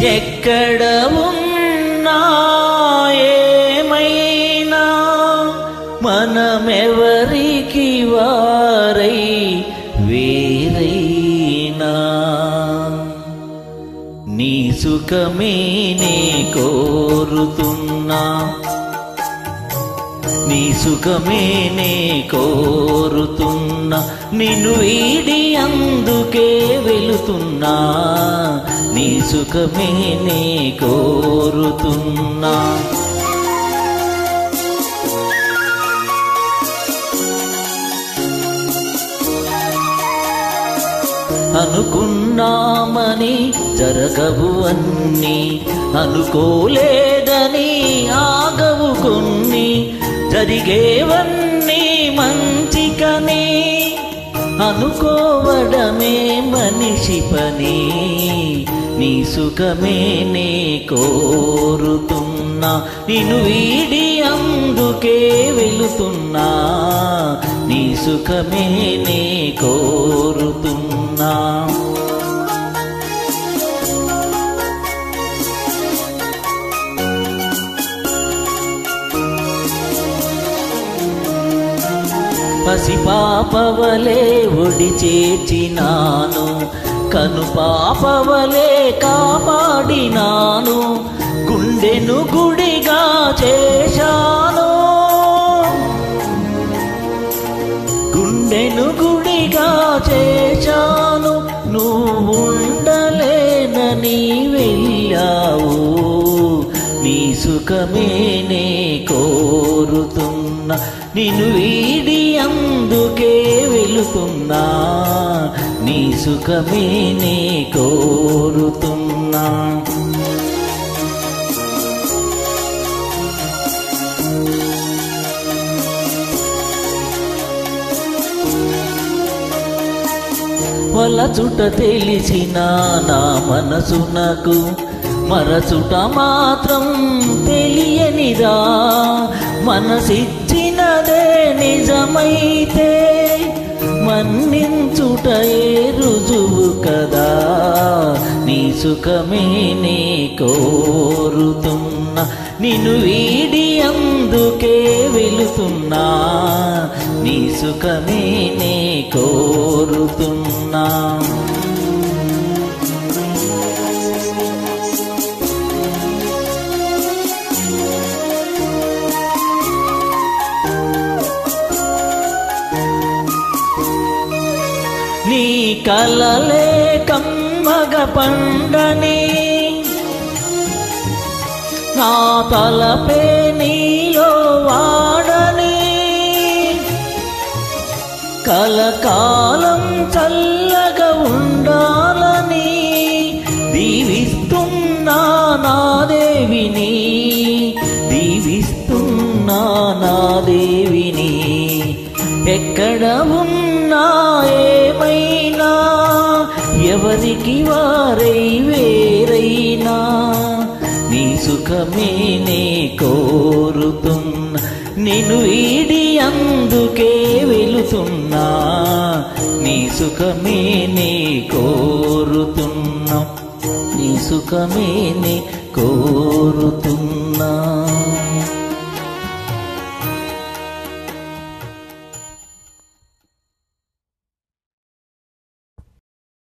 ఎక్కడ ఉన్నా ఏమైనా మనమెవరికి వారై వేరైనా నీ సుఖమే నే కోరుతున్నా నీ సుఖమే నే కోరుతున్నా నిన్ను వీడి అందుకే వెళుతున్నా నీ సుఖమే నే కోరుతున్నా అనుకున్నామని జరగవు అన్నీ అనుకోలేదని ఆగవు కొన్ని జరిగేవన్నీ మంచికని అనుకోవడమే మనిషి పని నీ సుఖమే నే కోరుతున్నా నిన్ను వీడి అందుకే వెళుతున్నా నీ సుఖమే నే కోరుతున్నా పసిపాపవలే ఒడి చేర్చినాను కనుపాపవలే కాపాడినాను గుండెను గుడిగా చేశాను గుండెను గుడిగా చేశాను నువ్వు ఉండలేనని వెళ్ళావు నీ సుఖమే నే కోరుతున్నా నిన్ను వీడి అందుకే వెళుతున్నా నీ సుఖమే నే కోరుతున్నా వలచుట తెలిసిన నా మనసునకు మరచుట మాత్రం తెలియనిదా మనసిచ్చినదే నిజమైతే మన్నించుటయే రుజువు కదా నీ సుఖమే నే కోరుతున్నా నిన్ను వీడి అందుకే వెళుతున్నా నీ సుఖమే నే కోరుతున్నా నీ కలలే కమ్మగ పండని నా తలపే నీలో వాడని కలకాలం చల్లగా ఉండాలని దీవిస్తున్నా నా దేవిని దీవిస్తున్నా నా దేవిని ఎక్కడ ఉన్నా ఏమైనా ఎవరికి వారై వేరైనా నీ సుఖమే నే కోరుతున్నా నిన్ను వీడి అందుకే వెళుతున్నా నీ సుఖమే నే కోరుతున్నా నీ సుఖమే నే కోరుతున్నా